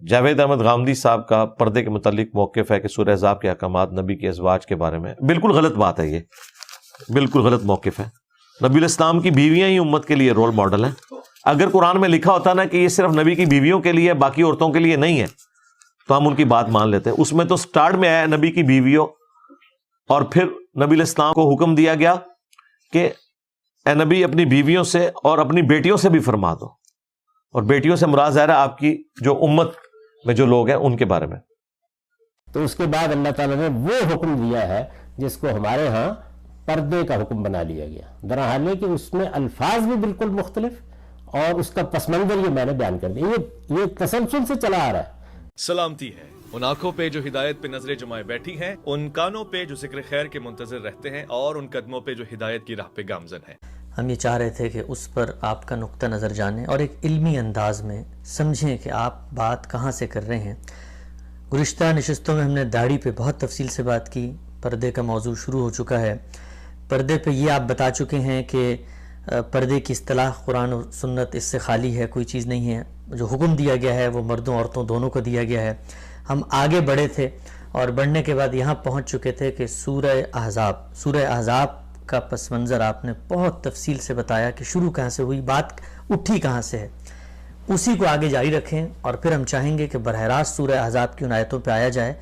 جاوید احمد غامدی صاحب کا پردے کے متعلق موقف ہے کہ سورہ احزاب کے احکامات نبی کے ازواج کے بارے میں، بالکل غلط بات ہے، یہ بالکل غلط موقف ہے۔ نبی الاسلام کی بیویاں ہی امت کے لیے رول ماڈل ہیں۔ اگر قرآن میں لکھا ہوتا نا کہ یہ صرف نبی کی بیویوں کے لیے، باقی عورتوں کے لیے نہیں ہے، تو ہم ان کی بات مان لیتے ہیں۔ اس میں تو سٹارٹ میں آیا نبی کی بیویوں، اور پھر نبی الاسلام کو حکم دیا گیا کہ اے نبی اپنی بیویوں سے اور اپنی بیٹیوں سے بھی فرما دو، اور بیٹیوں سے مراد ظاہر ہے آپ کی جو امت میں جو لوگ ہیں ان کے بارے میں۔ تو اس کے بعد اللہ تعالیٰ نے وہ حکم دیا ہے جس کو ہمارے ہاں پردے کا حکم بنا لیا گیا، درحال ہے کہ اس میں الفاظ بھی بالکل مختلف اور اس کا پس منظر یہ میں نے بیان کر دیا، یہ تسلسل سے چلا آ رہا ہے۔ سلامتی ہے ان آنکھوں پہ جو ہدایت پہ نظریں جمائے بیٹھی ہیں، ان کانوں پہ جو ذکر خیر کے منتظر رہتے ہیں، اور ان قدموں پہ جو ہدایت کی راہ پہ گامزن ہیں۔ ہم یہ چاہ رہے تھے کہ اس پر آپ کا نقطہ نظر جانیں اور ایک علمی انداز میں سمجھیں کہ آپ بات کہاں سے کر رہے ہیں۔ گزشتہ نشستوں میں ہم نے داڑھی پہ بہت تفصیل سے بات کی، پردے کا موضوع شروع ہو چکا ہے۔ پردے پہ یہ آپ بتا چکے ہیں کہ پردے کی اصطلاح قرآن و سنت اس سے خالی ہے، کوئی چیز نہیں ہے، جو حکم دیا گیا ہے وہ مردوں عورتوں دونوں کو دیا گیا ہے۔ ہم آگے بڑھے تھے اور بڑھنے کے بعد یہاں پہنچ چکے تھے کہ سورہ احزاب کا پس منظر آپ نے بہت تفصیل سے بتایا کہ شروع کہاں سے ہوئی، بات اٹھی کہاں سے ہے۔ اسی کو آگے جاری رکھیں، اور پھر ہم چاہیں گے کہ براہ راست سورہ احزاب کی ان آیتوں پہ آیا جائے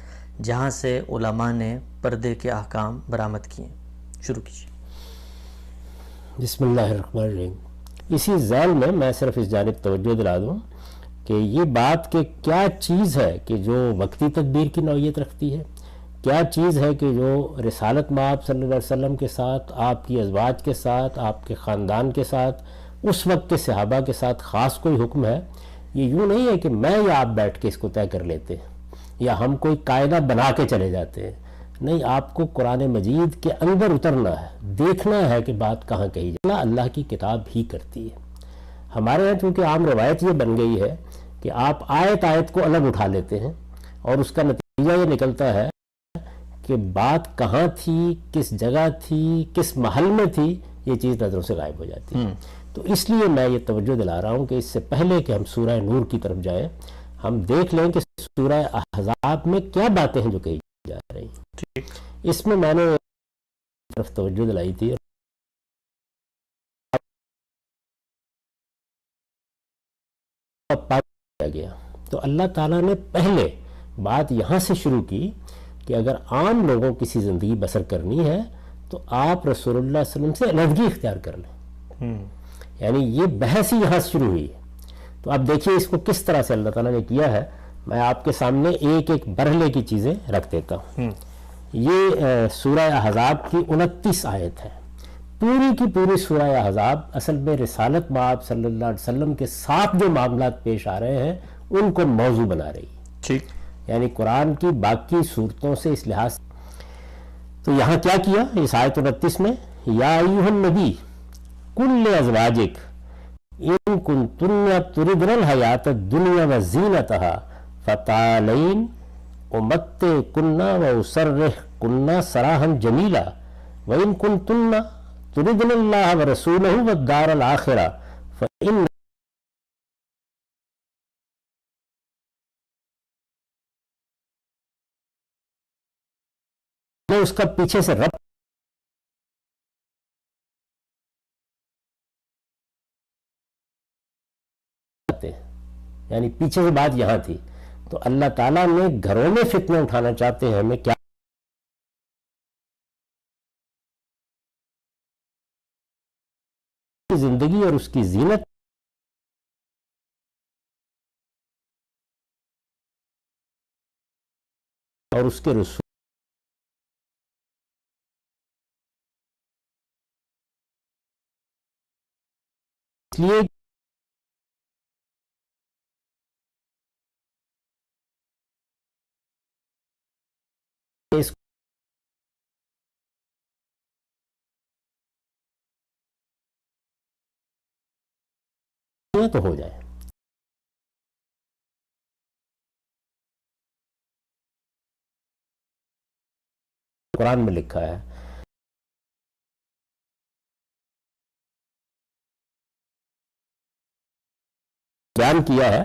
جہاں سے علماء نے پردے کے احکام برآمد کیے۔ شروع کیجیے۔ بسم اللہ الرحمن الرحیم۔ اسی ذیل میں میں صرف اس جانب توجہ دلا دوں کہ یہ بات کہ کیا چیز ہے کہ جو وقتی تدبیر کی نوعیت رکھتی ہے، کیا چیز ہے کہ جو رسالت مآب صلی اللہ علیہ وسلم کے ساتھ، آپ کی ازواج کے ساتھ، آپ کے خاندان کے ساتھ، اس وقت کے صحابہ کے ساتھ خاص کوئی حکم ہے، یہ یوں نہیں ہے کہ میں یا آپ بیٹھ کے اس کو طے کر لیتے ہیں یا ہم کوئی قاعدہ بنا کے چلے جاتے ہیں۔ نہیں، آپ کو قرآن مجید کے اندر اترنا ہے، دیکھنا ہے کہ بات کہاں کہی جائے۔ اللہ کی کتاب ہی کرتی ہے۔ ہمارے یہاں چونکہ عام روایت یہ بن گئی ہے کہ آپ آیت کو الگ اٹھا لیتے ہیں، اور اس کا نتیجہ یہ نکلتا ہے کہ بات کہاں تھی، کس جگہ تھی، کس محل میں تھی، یہ چیز نظروں سے غائب ہو جاتی ہے۔ تو اس لیے میں یہ توجہ دلا رہا ہوں کہ اس سے پہلے کہ ہم سورہ نور کی طرف جائیں، ہم دیکھ لیں کہ سورہ احزاب میں کیا باتیں ہیں جو کہی جا رہی ہیں۔ اس میں نے طرف توجہ دلائی تھی، گیا تو اللہ تعالیٰ نے پہلے بات یہاں سے شروع کی کہ اگر عام لوگوں کسی زندگی بسر کرنی ہے تو آپ رسول اللہ صلی اللہ علیہ وسلم سے علیحدگی اختیار کر لیں۔ یعنی یہ بحث ہی یہاں سے شروع ہوئی ہے۔ تو آپ دیکھیے اس کو کس طرح سے اللہ تعالیٰ نے کیا ہے۔ میں آپ کے سامنے ایک ایک برہلے کی چیزیں رکھ دیتا ہوں۔ یہ سورہ احزاب کی 29 آیت ہے۔ پوری کی پوری سورہ احزاب اصل میں رسالت مآب صلی اللہ علیہ وسلم کے ساتھ جو معاملات پیش آ رہے ہیں ان کو موضوع بنا رہی ہے۔ ٹھیک، یعنی قرآن کی باقی صورتوں سے اس لحاظ سے تو یہاں کیا کیا اس آیت 29 میں، یا ایھا النبی قل لازواجک ان کنتن تردن الحیات الدنیا وزینتہا فتعالین امتعکن واسرحکن سراحا جمیلا وان کنتن تردن اللہ ورسولہ والدار الآخرہ فإن اس کا پیچھے سے رب یعنی پیچھے سے بات یہاں تھی۔ تو اللہ تعالیٰ نے گھروں میں فتنہ اٹھانا چاہتے ہیں، ہمیں کیا زندگی اور اس کی زینت اور اس کے رسول اس لیے اس تو ہو جائے۔ قرآن میں لکھا ہے بیان کیا ہے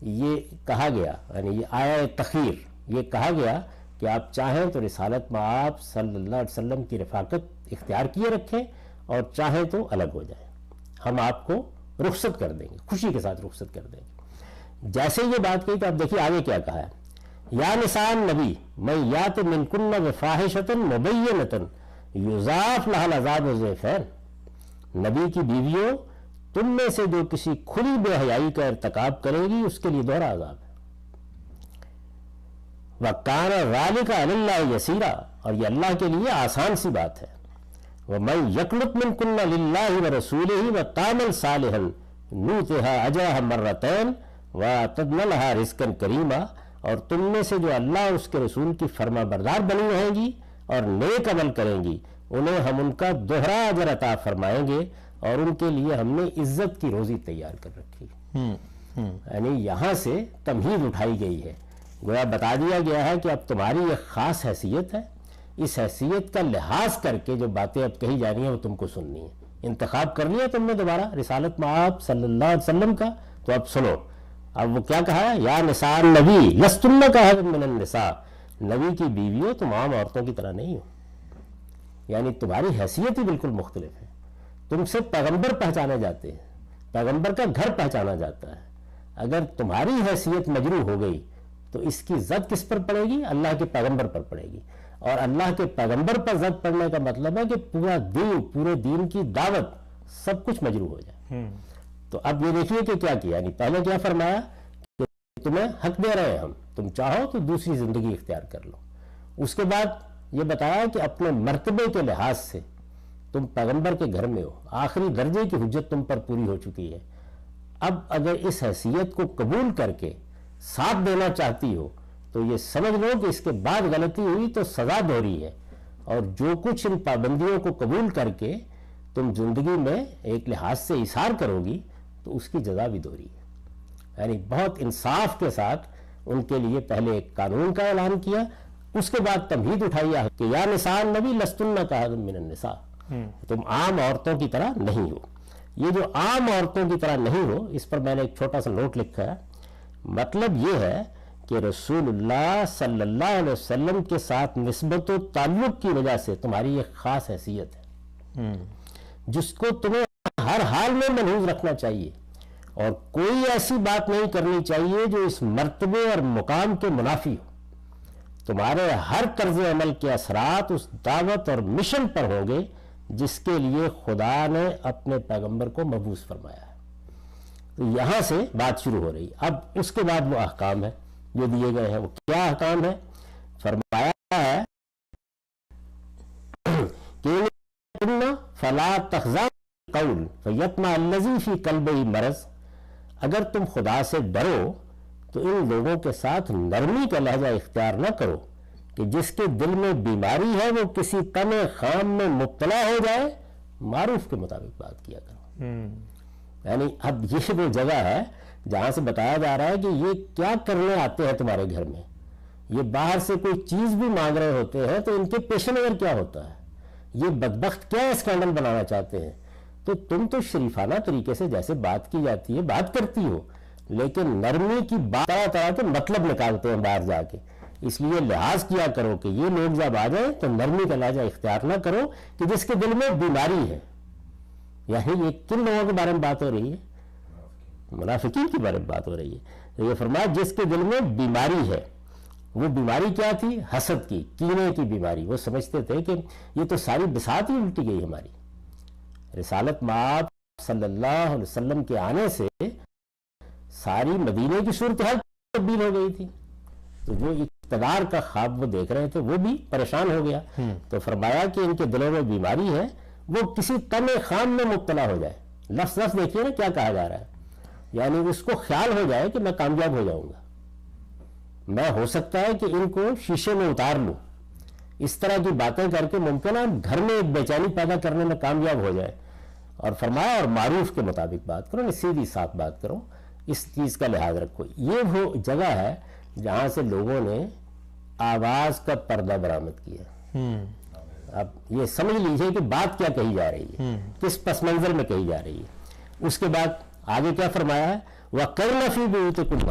یہ کہا گیا، یعنی یہ آیا تخیر، یہ کہا گیا کہ آپ چاہیں تو رسالت میں آپ صلی اللہ علیہ وسلم کی رفاقت اختیار کیے رکھیں اور چاہیں تو الگ ہو جائیں، ہم آپ کو رخصت کر دیں گے، خوشی کے ساتھ رخصت کر دیں گے۔ جیسے یہ بات کہی تو آپ دیکھیے آگے کیا کہا ہے، یا نساء النبی من یات منکن بفاحشۃ مبینۃ یضاعف لها العذاب ضعفین، نبی کی بیویوں تم میں سے جو کسی کھلی بے حیائی کا ارتکاب کرے گی اس کے لیے دوہرا عذاب ہے۔ وَكَانَ ذَلِكَ عَلَى اللَّهِ يَسِيرًا، اور یہ اللہ کے لیے آسان سی بات ہے۔ وَمَن يَقْنُتْ مِنكُنَّ لِلَّهِ وَرَسُولِهِ وَتَعْمَلْ صَالِحًا نُؤْتِهَا أَجْرَهَا مَرَّتَيْنِ وَأَعْتَدْنَا لَهَا رِزْقًا كَرِيمًا، اور تم میں سے جو اللہ اور اس کے رسول کی فرما بردار بنی رہیں گی اور نیک عمل کریں گی انہیں ہم ان کا دوہرا اجر عطا فرمائیں گے اور ان کے لیے ہم نے عزت کی روزی تیار کر رکھی۔ یعنی یہاں سے تمہید اٹھائی گئی ہے، گویا بتا دیا گیا ہے کہ اب تمہاری ایک خاص حیثیت ہے، اس حیثیت کا لحاظ کر کے جو باتیں اب کہی جا رہی ہیں وہ تم کو سننی ہے۔ انتخاب کر لیا تم نے دوبارہ رسالت میں آپ صلی اللہ علیہ وسلم کا، تو اب سنو۔ اب وہ کیا کہا ہے، یا نساء النبی لستن کاحد من النساء، نبی کی بیویوں تم عام عورتوں کی طرح نہیں ہو، یعنی تمہاری حیثیت ہی بالکل مختلف ہے۔ تم سے پیغمبر پہچانے جاتے ہیں، پیغمبر کا گھر پہچانا جاتا ہے، اگر تمہاری حیثیت مجروح ہو گئی تو اس کی زد کس پر پڑے گی؟ اللہ کے پیغمبر پر پڑے گی، اور اللہ کے پیغمبر پر زد پڑنے کا مطلب ہے کہ پورا دین، پورے دین کی دعوت سب کچھ مجروح ہو جائے۔ تو اب یہ دیکھیے کہ کیا کیا، یعنی پہلے کیا فرمایا کہ تمہیں حق دے رہے ہیں ہم، تم چاہو تو دوسری زندگی اختیار کر لو۔ اس کے بعد یہ بتایا کہ اپنے مرتبے کے لحاظ سے تم پیغمبر کے گھر میں ہو، آخری درجے کی حجت تم پر پوری ہو چکی ہے، اب اگر اس حیثیت کو قبول کر کے ساتھ دینا چاہتی ہو تو یہ سمجھ لو کہ اس کے بعد غلطی ہوئی تو سزا دوہری ہے، اور جو کچھ ان پابندیوں کو قبول کر کے تم زندگی میں ایک لحاظ سے اثار کرو گی تو اس کی جزا بھی دوہری ہے۔ یعنی بہت انصاف کے ساتھ ان کے لیے پہلے ایک قانون کا اعلان کیا، اس کے بعد تمہید اٹھائی ہے کہ یا نساء النبی لستن کاحد من النساء، تم عام عورتوں کی طرح نہیں ہو۔ یہ جو عام عورتوں کی طرح نہیں ہو، اس پر میں نے ایک چھوٹا سا نوٹ لکھا ہے، مطلب یہ ہے کہ رسول اللہ صلی اللہ علیہ وسلم کے ساتھ نسبت و تعلق کی وجہ سے تمہاری ایک خاص حیثیت ہے جس کو تمہیں ہر حال میں محفوظ رکھنا چاہیے، اور کوئی ایسی بات نہیں کرنی چاہیے جو اس مرتبے اور مقام کے منافی ہو۔ تمہارے ہر طرز عمل کے اثرات اس دعوت اور مشن پر ہوں گے جس کے لیے خدا نے اپنے پیغمبر کو مبعوث فرمایا ہے۔ تو یہاں سے بات شروع ہو رہی ہے۔ اب اس کے بعد وہ احکام ہے جو دیے گئے ہیں، وہ کیا احکام ہے؟ فرمایا ہے کہ فلا تخزن قول فیطمع الذی فی قلبہ مرض، اگر تم خدا سے ڈرو تو ان لوگوں کے ساتھ نرمی کا لہجہ اختیار نہ کرو کہ جس کے دل میں بیماری ہے وہ کسی طمع خام میں مبتلا ہو جائے، معروف کے مطابق بات کیا کرو۔ یعنی اب یہ وہ جگہ ہے جہاں سے بتایا جا رہا ہے کہ یہ کیا کرنے آتے ہیں تمہارے گھر میں، یہ باہر سے کوئی چیز بھی مانگ رہے ہوتے ہیں تو ان کے پیش نظر کیا ہوتا ہے، یہ بدبخت کیا اسکینڈل بنانا چاہتے ہیں، تو تم تو شریفانہ طریقے سے جیسے بات کی جاتی ہے بات کرتی ہو، لیکن نرمی کی بات طرح طرح کے مطلب نکالتے ہیں باہر جا کے، اس لیے لحاظ کیا کرو کہ یہ لوگ جب آ جائیں تو نرمی کا لہجہ اختیار نہ کرو کہ جس کے دل میں بیماری ہے۔ یعنی یہ کن لوگوں کے بارے میں بات ہو رہی ہے؟ منافقین کے بارے میں بات ہو رہی ہے۔ یہ فرمایا جس کے دل میں بیماری ہے، وہ بیماری کیا تھی؟ حسد کی، کینے کی بیماری۔ وہ سمجھتے تھے کہ یہ تو ساری بساط ہی الٹی گئی ہماری، رسالت مآب صلی اللہ علیہ وسلم کے آنے سے ساری مدینے کی صورتحال تبدیل ہو گئی تھی، تو جو اقتدار کا خواب وہ دیکھ رہے تھے وہ بھی پریشان ہو گیا۔ تو فرمایا کہ ان کے دلوں میں بیماری ہے، وہ کسی طمع خام میں مبتلا ہو جائے۔ لفظ دیکھیے نا کیا کہا جا رہا ہے، یعنی اس کو خیال ہو جائے کہ میں کامیاب ہو جاؤں گا، میں ہو سکتا ہے کہ ان کو شیشے میں اتار لوں، اس طرح کی باتیں کر کے ممکن ہے گھر میں ایک بے چینی پیدا کرنے میں کامیاب ہو جائے۔ اور فرمایا اور معروف کے مطابق بات کرو، سیدھی صاف بات کرو، اس چیز کا لحاظ رکھو۔ یہ وہ جگہ ہے جہاں سے لوگوں نے آواز کا پردہ برآمد کیا۔ اب یہ سمجھ لیجئے کہ بات کیا کہی جا رہی ہے، کس پس منظر میں کہی جا رہی ہے۔ اس کے بعد آگے کیا فرمایا ہے؟ وَقَرْنَ فِي بُيُوتِكُنَّ،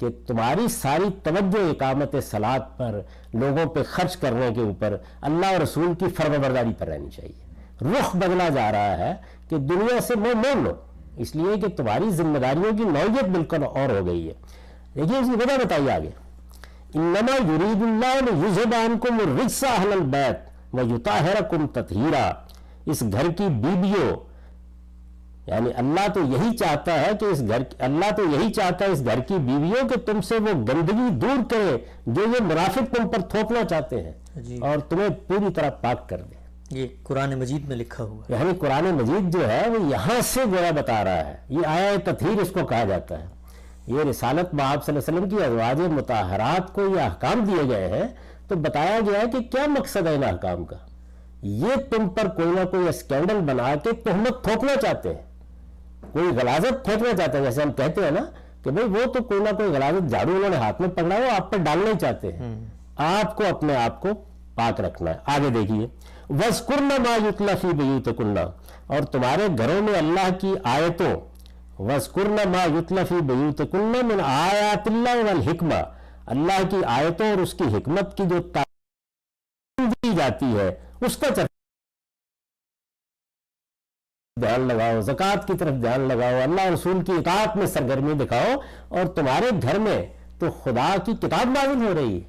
کہ تمہاری ساری توجہ اقامت صلاۃ پر، لوگوں پہ خرچ کرنے کے اوپر، اللہ اور رسول کی فرمانبرداری پر رہنی چاہیے۔ رخ بدلا جا رہا ہے کہ دنیا سے منہ موڑ لو، اس لیے کہ تمہاری ذمہ داریوں کی نوعیت بالکل اور ہو گئی ہے۔ دیکھیے اس کی وجہ بتائیے آگے، انما یرید اللہ لیذھب عنکم الرجس اہل البیت ویطہرکم تطہیرا۔ اس گھر کی بیویوں، یعنی اللہ تو یہی چاہتا ہے کہ اس گھر کی بیویوں کہ تم سے وہ گندگی دور کرے جو یہ منافق تم پر تھوپنا چاہتے ہیں اور تمہیں پوری طرح پاک کر دے۔ یہ قرآن مجید میں لکھا ہوا ہے۔ یعنی قرآن مجید جو ہے وہ یہاں سے گویا بتا رہا ہے، یہ آیا تطہیر اس کو کہا جاتا ہے۔ یہ رسالت میں آپ صلی اللہ علیہ وسلم کی ازواج مطہرات کو یہ احکام دیے گئے ہیں تو بتایا گیا ہے کہ کیا مقصد ہے ان احکام کا۔ یہ تم پر کوئی نہ کوئی اسکینڈل بنا کے تہمت تھوپنا چاہتے ہیں، کوئی غلاظت پھینکنا چاہتے ہیں، جیسے ہم کہتے ہیں نا کہ بھئی وہ تو کوئی نہ کوئی غلاظت جھاڑو انہوں نے ہاتھ میں پکڑا ہے، وہ آپ پر ڈالنا ہی چاہتے ہیں۔ آپ کو اپنے آپ کو پاک رکھنا ہے۔ آگے دیکھیے، وَاذْكُرْنَ مَا يُتْلَى فِي بُيُوتِكُنَّ، اور تمہارے گھروں میں اللہ کی آیتوں، وَاذْكُرْنَ مَا يُتْلَى فِي بُيُوتِكُنَّ مِنْ آیَاتِ اللَّهِ وَالْحِکْمَةِ، اللہ کی آیتوں اور اس کی حکمت کی جو تعلیم دی جاتی ہے اس کا دھیان لگاؤ، زکوٰۃ کی طرف دھیان لگاؤ، اللہ رسول کی اطاعت میں سرگرمی دکھاؤ، اور تمہارے گھر میں تو خدا کی کتاب نازل ہو رہی ہے،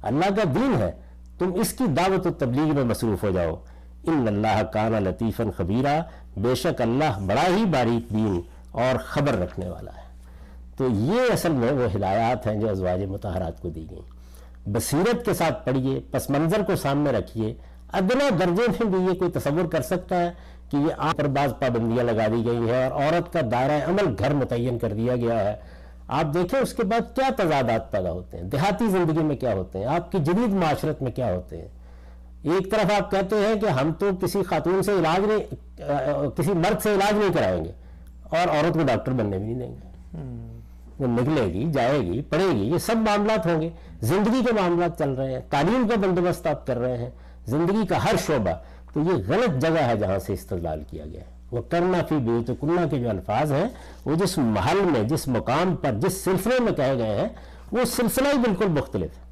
اللہ کا دین ہے، تم اس کی دعوت و تبلیغ میں مصروف ہو جاؤ۔ ان اللہ کان لطیفا خبیرا، بے شک اللہ بڑا ہی باریک بین اور خبر رکھنے والا ہے۔ تو یہ اصل میں وہ ہدایات ہیں جو ازواج مطہرات کو دی گئیں۔ بصیرت کے ساتھ پڑھیے، پس منظر کو سامنے رکھیے۔ ادنا درجے میں بھی یہ کوئی تصور کر سکتا ہے کہ یہ آپ پر بعض پابندیاں لگا دی گئی ہیں اور عورت کا دائرہ عمل گھر متعین کر دیا گیا ہے؟ آپ دیکھیں اس کے بعد کیا تضادات پیدا ہوتے ہیں، دیہاتی زندگی میں کیا ہوتے ہیں، آپ کی جدید معاشرت میں کیا ہوتے ہیں۔ ایک طرف آپ کہتے ہیں کہ ہم تو کسی خاتون سے علاج نہیں، کسی مرد سے علاج نہیں کرائیں گے، اور عورت کو ڈاکٹر بننے بھی نہیں دیں گے۔ وہ نکلے گی، جائے گی، پڑھے گی، یہ سب معاملات ہوں گے، زندگی کے معاملات چل رہے ہیں، تعلیم کا بندوبست آپ کر رہے ہیں، زندگی کا ہر شعبہ۔ تو یہ غلط جگہ ہے جہاں سے استدلال کیا گیا ہے۔ وہ کرنا فی بیوتکن کے جو الفاظ ہیں وہ جس محل میں، جس مقام پر، جس سلسلے میں کہے گئے ہیں وہ سلسلہ ہی بالکل مختلف ہے،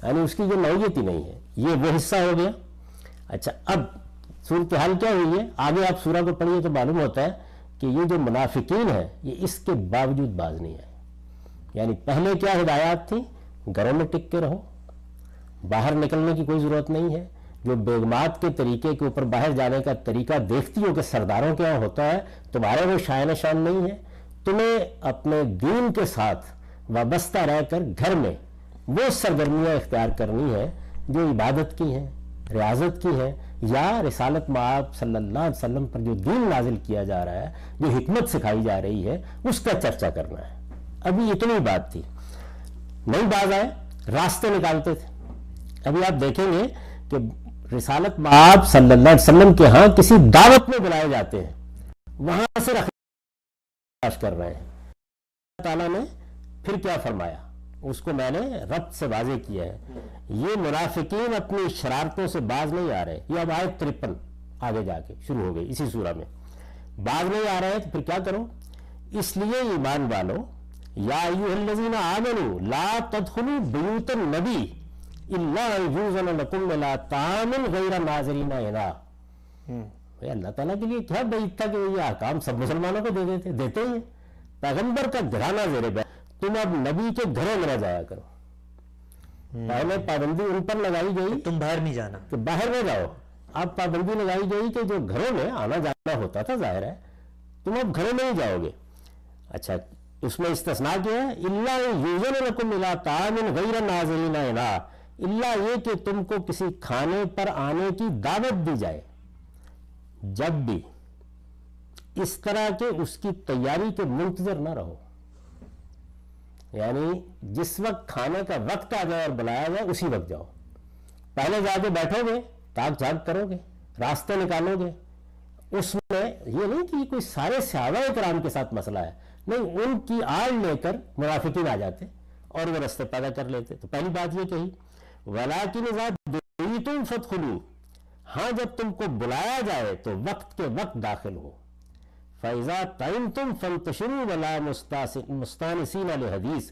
یعنی اس کی جو نوعیت ہی نہیں ہے۔ یہ وہ حصہ ہو گیا۔ اچھا، اب صورتحال کیا ہوئی ہے؟ آگے آپ سورہ کو پڑھیے تو معلوم ہوتا ہے کہ یہ جو منافقین ہیں یہ اس کے باوجود باز نہیں آئے۔ یعنی پہلے کیا ہدایات تھی؟ گھروں میں ٹک کے رہو، باہر نکلنے کی کوئی ضرورت نہیں ہے۔ جو بیگمات کے طریقے کے اوپر باہر جانے کا طریقہ دیکھتی ہو کہ سرداروں کے یہاں ہوتا ہے، تمہارے وہ شائن شان نہیں ہے۔ تمہیں اپنے دین کے ساتھ وابستہ رہ کر گھر میں وہ سرگرمیاں اختیار کرنی ہیں جو عبادت کی ہیں، ریاضت کی ہیں، یا رسالت مآب صلی اللہ علیہ وسلم پر جو دین نازل کیا جا رہا ہے، جو حکمت سکھائی جا رہی ہے، اس کا چرچا کرنا ہے۔ ابھی اتنی بات تھی، نہیں باز آئے، راستے نکالتے تھے۔ ابھی آپ دیکھیں گے کہ رسالت مآب صلی اللہ علیہ وسلم کے ہاں کسی دعوت میں بلائے جاتے ہیں، وہاں سے تلاش کر رہے ہیں۔ اللہ تعالیٰ نے پھر کیا فرمایا اس کو میں نے ربط سے واضح کیا ہے۔ یہ منافقین اپنی شرارتوں سے باز نہیں آ رہے۔ یہ اب آیت 53 آگے جا کے شروع ہو گئی اسی سورہ میں۔ باز نہیں آ رہے تو پھر کیا کرو؟ اس لیے ایمان والو، یا ایھا الذین آمنوا لا تدخلوا بیوت النبی الا ان یؤذن لکم الی طعام غیر ناظرین اناء۔ اللہ تعالیٰ کے لیے کیا بعید تھا کہ یہ احکام سب مسلمانوں کو دیتے ہیں۔ پیغمبر کا گھرانہ زیر بحث، تم اب نبی کے گھروں میں نہ جایا کرو۔ پہلے پابندی ان پر لگائی گئی تم باہر نہیں جانا، کہ باہر نہ جاؤ، اب پابندی لگائی گئی کہ جو گھروں میں آنا جانا ہوتا تھا، ظاہر ہے تم اب گھروں میں نہیں جاؤ گے۔ اچھا، اس میں استثناء کیا ہے؟ الا یؤذن لکم الی طعام غیر ناظرین اناء، الا یہ کہ تم کو کسی کھانے پر آنے کی دعوت دی جائے، جب بھی اس طرح کے اس کی تیاری کے منتظر نہ رہو۔ یعنی جس وقت کھانے کا وقت آ جائے اور بلایا جائے اسی وقت جاؤ۔ پہلے جا کے بیٹھو گے، تاک جھاک کرو گے، راستے نکالو گے۔ اس میں یہ نہیں کہ کوئی سارے صحابہ کرام کے ساتھ مسئلہ ہے، نہیں، ان کی آڑ لے کر منافقین آ جاتے اور وہ راستے پیدا کر لیتے۔ تو پہلی بات یہ کہی، وَلَٰكِنْ إِذَا دُعِيتُمْ فَادْخُلُوا، ہاں جب تم کو بلایا جائے تو وقت کے وقت داخل ہو۔ فَإِذَا طَعِمْتُمْ فَانْتَشِرُوا وَلَا مُسْتَأْنِسِينَ لِحَدِيثٍ،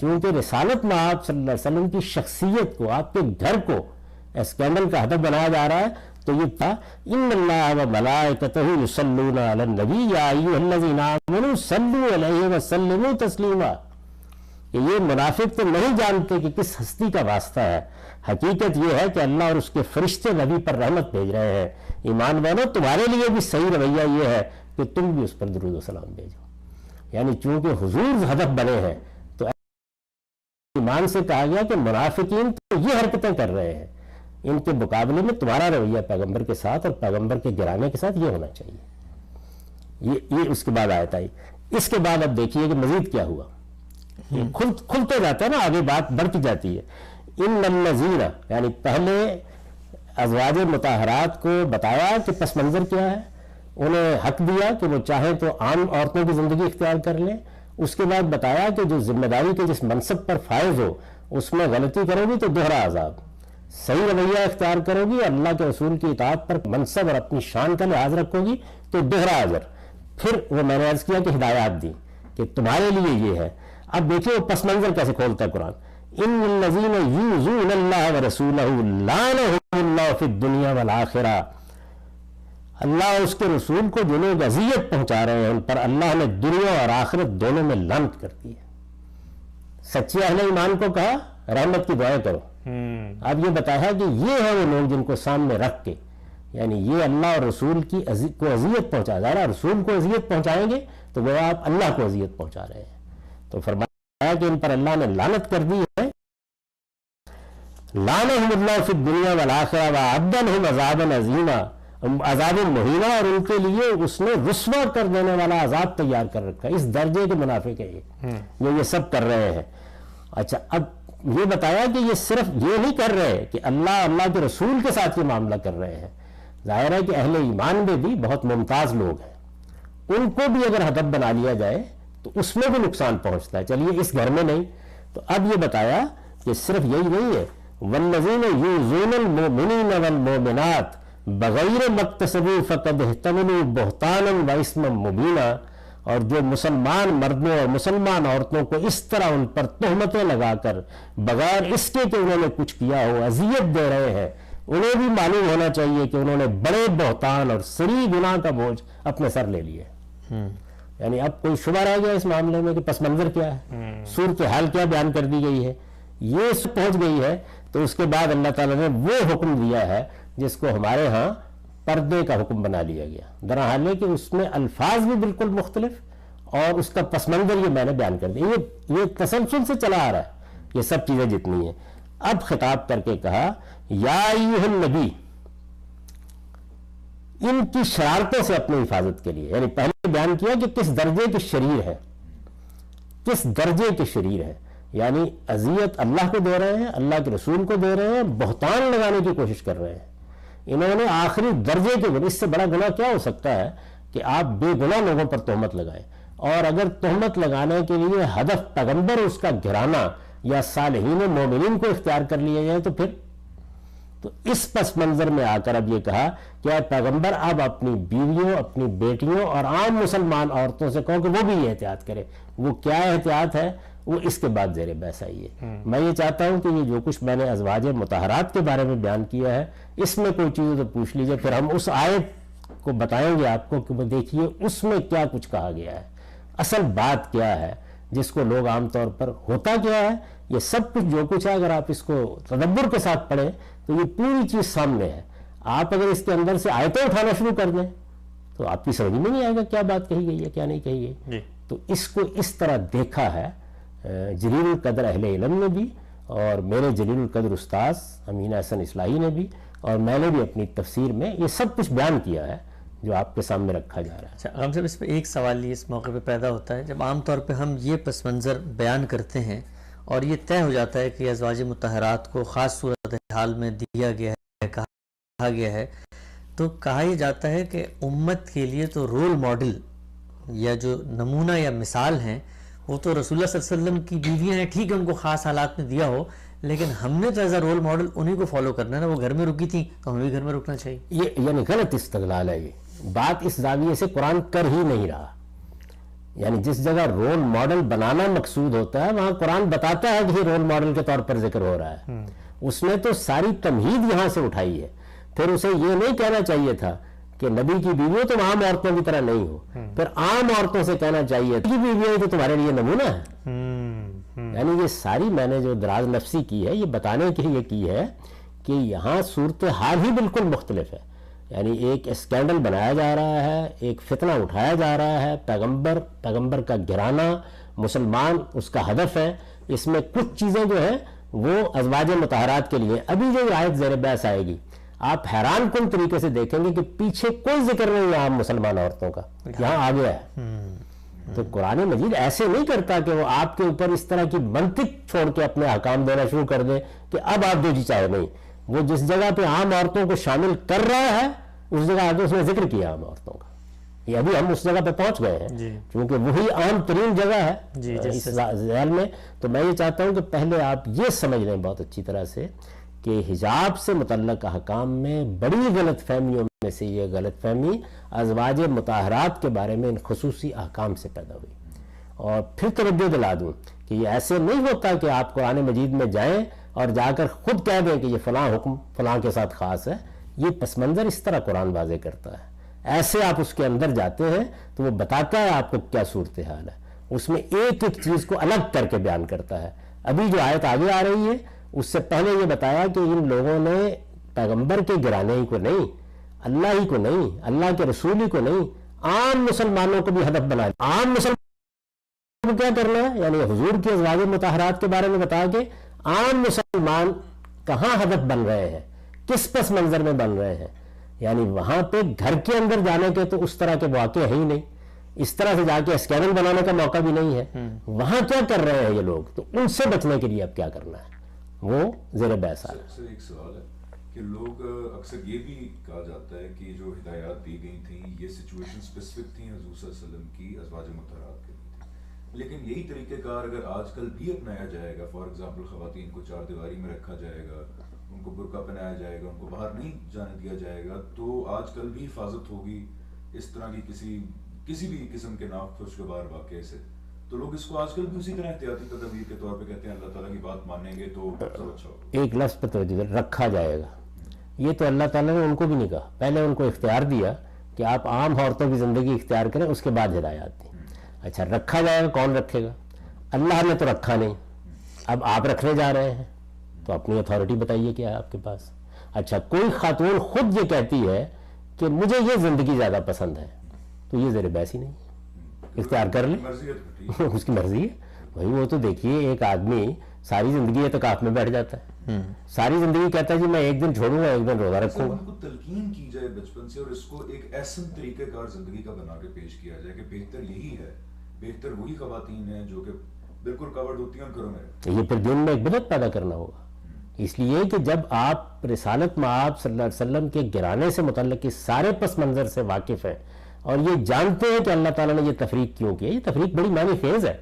چونکہ رسالت میں آپ صلی اللہ علیہ وسلم کی شخصیت کو، آپ کے گھر کو اسکینڈل کا ہدف بنایا جا رہا ہے، تو یہ تھا ان اللہ و ملائکتہ یصلون علی النبی یا ایھا الذین آمنوا صلوا علیہ وسلموا تسلیما، کہ یہ منافق تو نہیں جانتے کہ کس ہستی کا واسطہ ہے، حقیقت یہ ہے کہ اللہ اور اس کے فرشتے نبی پر رحمت بھیج رہے ہیں، ایمان والو تمہارے لیے بھی صحیح رویہ یہ ہے کہ تم بھی اس پر درود و سلام بھیجو۔ یعنی چونکہ حضور ہدف بنے ہیں تو ایمان سے کہا گیا کہ منافقین تو یہ حرکتیں کر رہے ہیں، ان کے مقابلے میں تمہارا رویہ پیغمبر کے ساتھ اور پیغمبر کے گرانے کے ساتھ یہ ہونا چاہیے۔ یہ اس کے بعد آیت آئی۔ اس کے بعد اب دیکھیے کہ مزید کیا ہوا، کھلتے جاتا ہے نا، آگے بات بڑھتی جاتی ہے۔ ان الذین، یعنی پہلے ازواج مطہرات کو بتایا کہ پس منظر کیا ہے، انہیں حق دیا کہ وہ چاہیں تو عام عورتوں کی زندگی اختیار کر لیں، اس کے بعد بتایا کہ جو ذمہ داری کے جس منصب پر فائز ہو اس میں غلطی کرو گی تو دوہرا عذاب، صحیح رویہ اختیار کرو گی، اللہ کے رسول کی اطاعت پر منصب اور اپنی شان کا لحاظ رکھو گی تو دوہرا اجر۔ پھر وہ میں نے عرض کیا کہ ہدایات دی کہ تمہارے لیے یہ ہے۔ اب دیکھیں وہ پس منظر کیسے کھولتا ہے قرآن۔ ان الذین یؤذون اللہ ورسولہ لعنہم اللہ فی الدنیا والآخرہ، اللہ اور اس کے رسول کو جو لوگ اذیت پہنچا رہے ہیں ان پر اللہ نے دنیا اور آخرت دونوں میں لعنت کر دی ہے۔ سچے اہل ایمان کو کہا رحمت کی دعائیں کرو، اب یہ بتایا کہ یہ ہے وہ لوگ جن کو سامنے رکھ کے، یعنی یہ اللہ اور رسول کی کو اذیت پہنچا جا رہا ہے، رسول کو اذیت پہنچائیں گے تو وہ آپ اللہ کو اذیت پہنچا رہے ہیں۔ تو فرمایا کہ ان پر اللہ نے لعنت کر دی ہے، لعنہم اللہ فی الدنیا والآخرہ وأعد لہم عذابا عظیما، عذاب مہینہ، اور ان کے لیے اس نے رسوا کر دینے والا عذاب تیار کر رکھا ہے۔ اس درجے کے منافق ہے یہ سب کر رہے ہیں۔ اچھا اب یہ بتایا کہ یہ صرف یہ نہیں کر رہے کہ اللہ کے رسول کے ساتھ یہ معاملہ کر رہے ہیں، ظاہر ہے کہ اہل ایمان میں بھی بہت ممتاز لوگ ہیں، ان کو بھی اگر ہدف بنا لیا جائے تو اس میں بھی نقصان پہنچتا ہے، چلیے اس گھر میں نہیں۔ تو اب یہ بتایا کہ صرف یہی نہیں ہے، والذین یؤذون المؤمنین والمؤمنات بغیر مکتسبوا فقد احتملوا بہتانا واثما مبینا، اور جو مسلمان مردوں اور مسلمان عورتوں کو اس طرح ان پر تہمتیں لگا کر بغیر اس کے کہ انہوں نے کچھ کیا ہو اذیت دے رہے ہیں، انہیں بھی معلوم ہونا چاہیے کہ انہوں نے بڑے بہتان اور سری گناہ کا بوجھ اپنے سر لے لیے۔ یعنی اب کوئی شبہ رہ گیا اس معاملے میں کہ پس منظر کیا ہے، صورتحال کیا بیان کر دی گئی ہے، یہ سب پہنچ گئی ہے۔ تو اس کے بعد اللہ تعالیٰ نے وہ حکم دیا ہے جس کو ہمارے ہاں پردے کا حکم بنا لیا گیا، درحال ہے کہ اس میں الفاظ بھی بالکل مختلف اور اس کا پس منظر یہ میں نے بیان کر دیا، یہ تسلسل سے چلا آ رہا ہے یہ سب چیزیں جتنی ہیں۔ اب خطاب کر کے کہا یا ایھا النبی، ان کی شرارتوں سے اپنی حفاظت کے لیے، یعنی پہلے بیان کیا کہ کس درجے کے شریر ہے، کس درجے کے شریر ہے، یعنی اذیت اللہ کو دے رہے ہیں، اللہ کے رسول کو دے رہے ہیں، بہتان لگانے کی کوشش کر رہے ہیں۔ انہوں نے آخری درجے کے گناہ، اس سے بڑا گناہ کیا ہو سکتا ہے کہ آپ بے گناہ لوگوں پر تہمت لگائیں، اور اگر تہمت لگانے کے لیے ہدف پیغمبر اس کا گرانا یا صالحین مومنین کو اختیار کر لیا جائے تو پھر تو اس پس منظر میں آ کر اب یہ کہا کہ اے پیغمبر اب اپنی بیویوں، اپنی بیٹیوں اور عام مسلمان عورتوں سے کہو کہ وہ بھی یہ احتیاط کرے۔ وہ کیا احتیاط ہے وہ اس کے بعد زیر بحث آئی ہے۔ میں یہ چاہتا ہوں کہ یہ جو کچھ میں نے ازواج مطہرات کے بارے میں بیان کیا ہے اس میں کوئی چیز تو پوچھ لیجئے، پھر ہم اس آیت کو بتائیں گے آپ کو کہ وہ دیکھیے اس میں کیا کچھ کہا گیا ہے، اصل بات کیا ہے جس کو لوگ عام طور پر ہوتا کیا ہے، یہ سب کچھ جو کچھ ہے اگر آپ اس کو تدبر کے ساتھ پڑھیں تو یہ پوری چیز سامنے ہے۔ آپ اگر اس کے اندر سے آیتیں اٹھانا شروع کر دیں تو آپ کی سمجھ میں نہیں آئے گا کیا بات کہی گئی ہے کیا نہیں کہی گئی۔ تو اس کو اس طرح دیکھا ہے جلیل القدر اہل علم نے بھی، اور میرے جلیل القدر استاذ امین احسن اصلاحی نے بھی، اور میں نے بھی اپنی تفسیر میں یہ سب کچھ بیان کیا ہے جو آپ کے سامنے رکھا جا رہا ہے۔ اچھا غم صاحب، اس پہ ایک سوال یہ اس موقع پہ پیدا ہوتا ہے، جب عام طور پہ ہم یہ پس منظر بیان کرتے ہیں اور یہ طے ہو جاتا ہے کہ ازواج مطہرات کو خاص صورتحال میں دیا گیا ہے، کہا گیا ہے، تو کہا یہ جاتا ہے کہ امت کے لیے تو رول ماڈل یا جو نمونہ یا مثال ہیں وہ تو رسول اللہ صلی اللہ علیہ وسلم کی بیویاں ہیں، ٹھیک ہے ان کو خاص حالات میں دیا ہو، لیکن ہم نے تو ایز اے رول ماڈل انہیں کو فالو کرنا ہے نا، وہ گھر میں رکی تھی تو ہمیں بھی گھر میں رکنا چاہیے۔ یہ یعنی غلط استدلال ہے، یہ بات اس زاویے سے قرآن کر ہی نہیں رہا۔ یعنی جس جگہ رول ماڈل بنانا مقصود ہوتا ہے وہاں قرآن بتاتا ہے کہ یہ رول ماڈل کے طور پر ذکر ہو رہا ہے. اس نے تو ساری تمہید یہاں سے اٹھائی ہے. پھر اسے یہ نہیں کہنا چاہیے تھا کہ نبی کی بیویوں تم عام عورتوں کی طرح نہیں ہو, پھر عام عورتوں سے کہنا چاہیے کہ بیویوں تو تمہارے لیے نمونہ ہے. یعنی یہ ساری میں نے جو دراز نفسی کی ہے یہ بتانے کے لیے کی ہے کہ یہاں صورتحال ہی بالکل مختلف ہے. یعنی ایک اسکینڈل بنایا جا رہا ہے, ایک فتنہ اٹھایا جا رہا ہے, پیغمبر کا گرانا, مسلمان اس کا ہدف ہے. اس میں کچھ چیزیں جو ہیں وہ ازواج مطہرات کے لیے. ابھی جو آیت زیر بحث آئے گی آپ حیران کن طریقے سے دیکھیں گے کہ پیچھے کوئی ذکر نہیں ہے عام مسلمان عورتوں کا, یہاں آ گیا ہے. تو قرآن مجید ایسے نہیں کرتا کہ وہ آپ کے اوپر اس طرح کی منطق چھوڑ کے اپنے احکام دینا شروع کر دے کہ اب آپ جو جی چاہے. نہیں, وہ جس جگہ پہ عام عورتوں کو شامل کر رہا ہے اس جگہ آگے اس نے ذکر کیا عام عورتوں کا. یہ ابھی ہم اس جگہ پہ پہنچ گئے ہیں کیونکہ وہی عام ترین جگہ ہے اس ذیل میں. تو میں یہ چاہتا ہوں کہ پہلے آپ یہ سمجھ لیں بہت اچھی طرح سے کہ حجاب سے متعلق احکام میں بڑی غلط فہمیوں میں سے یہ غلط فہمی ازواج مطہرات کے بارے میں ان خصوصی احکام سے پیدا ہوئی. اور پھر توجہ دلا دوں کہ یہ ایسے نہیں ہوتا کہ آپ قرآن مجید میں جائیں اور جا کر خود کہہ دیں کہ یہ فلاں حکم فلاں کے ساتھ خاص ہے. یہ پس منظر اس طرح قرآن واضح کرتا ہے. ایسے آپ اس کے اندر جاتے ہیں تو وہ بتاتا ہے آپ کو کیا صورتحال ہے. اس میں ایک ایک چیز کو الگ کر کے بیان کرتا ہے. ابھی جو آیت آگے آ رہی ہے اس سے پہلے یہ بتایا کہ ان لوگوں نے پیغمبر کے گرانے ہی کو نہیں, اللہ ہی کو نہیں, اللہ کے رسول ہی کو نہیں, عام مسلمانوں کو بھی ہدف بنا دیا. عام مسلمانوں کو کیا کرنا ہے, یعنی حضور کی ازواج مطہرات کے بارے میں بتایا کہ عام مسلمان کہاں ہدف بن رہے ہیں, کس پس منظر میں بن رہے ہیں. یعنی وہاں پہ گھر کے اندر جانے کے تو اس طرح کے واقع ہے ہی نہیں, اس طرح سے جا کے اسکینل بنانے کا موقع بھی نہیں ہے. وہاں کیا کر رہے ہیں یہ لوگ, تو ان سے بچنے کے لیے اب کیا کرنا ہے وہ زیر بحث آ رہا ہے. ایک سوال ہے کہ لوگ اکثر یہ بھی کہا جاتا ہے کہ جو ہدایات دی گئی تھیں یہ سچویشن اسپیسیفک تھیں حضور صلی اللہ علیہ وسلم کی ازواج مطہرات کے لیے تھی, لیکن یہی طریقہ کار اگر آج کل بھی اپنایا جائے گا, فار ایگزامپل خواتین کو چار دیواری میں رکھا جائے گا, ان کو برقع پہنایا جائے گا, ان کو باہر نہیں جانے دیا جائے گا, تو آج کل بھی حفاظت ہوگی اس طرح کی کسی بھی قسم کے ناخوشگوار واقعے سے. تو لوگ اس کو آج کل بھی اسی طرح احتیاطی تدابیر کے طور پہ کہتے ہیں اللہ تعالیٰ کی بات مانیں گے تو سب اچھا ہوگا. ایک لفظ پہ توجہ رکھا جائے گا, یہ تو اللہ تعالیٰ نے ان کو بھی نہیں کہا. پہلے ان کو اختیار دیا کہ آپ عام عورتوں کی زندگی اختیار کریں, اس کے بعد ہدایات دی. اچھا رکھا جائے گا, کون رکھے گا؟ اللہ نے تو رکھا نہیں, اب آپ رکھنے جا رہے ہیں تو اپنی اتھارٹی بتائیے کیا ہے آپ کے پاس. اچھا کوئی خاتون خود یہ کہتی ہے کہ مجھے یہ زندگی زیادہ پسند ہے, تو یہ زیر بحث ہی نہیں, اختیار کر لیں, اس کی مرضی ہے. بھائی وہ تو دیکھیے ایک آدمی ساری زندگی اعتکاف میں بیٹھ جاتا ہے, ساری زندگی کہتا ہے جی میں ایک دن چھوڑوں گا, ایک دن روزہ رکھوں گا. ان کو تلقین کی جائے بچپن سے اور اس کو ایک ایسا طریقہ کار زندگی کا بنا کے پیش کیا جائے کہ بہتر یہی ہے, بہتر وہی خواتین ہیں جو کہ بالکل کورڈ ہوتی ہیں اور گھروں میں. یہ پھر دین میں ایک بدعت پیدا کرنا ہوگا. اس لیے کہ جب آپ رسالت مآب صلی اللہ علیہ وسلم کے گرانے سے متعلق اس سارے پس منظر سے واقف ہیں اور یہ جانتے ہیں کہ اللہ تعالیٰ نے یہ تفریق کیوں کیا, یہ تفریق بڑی معنی خیز ہے.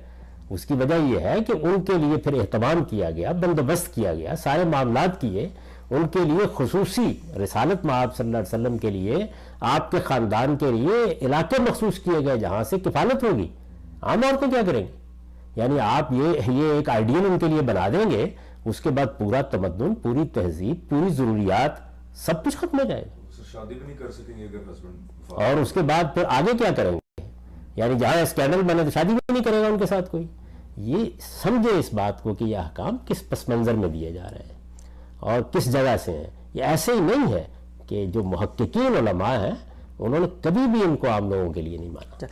اس کی وجہ یہ ہے کہ ان کے لیے پھر اہتمام کیا گیا, بندوبست کیا گیا, سارے معاملات کیے ان کے لیے, خصوصی رسالت مآب صلی اللہ علیہ وسلم کے لیے, آپ کے خاندان کے لیے علاقے مخصوص کیے گئے جہاں سے کفالت ہوگی. عام عورتیں کیا کریں گی؟ یعنی آپ یہ ایک آئیڈیل ان کے لیے بنا دیں گے, اس کے بعد پورا تمدن, پوری تہذیب, پوری ضروریات سب کچھ ختم ہو جائے گا. شادی بھی نہیں کر سکیں گے اگر ہسبینڈ, اور اس کے بعد پھر آگے کیا کریں گے؟ یعنی جہاں اسکینڈل بنے تو شادی بھی نہیں کرے گا ان کے ساتھ کوئی. یہ سمجھے اس بات کو کہ یہ احکام کس پس منظر میں دیے جا رہے ہیں اور کس جگہ سے ہیں. یہ ایسے ہی نہیں ہے کہ جو محققین علماء ہیں انہوں نے کبھی بھی ان کو عام لوگوں کے لیے نہیں مانا.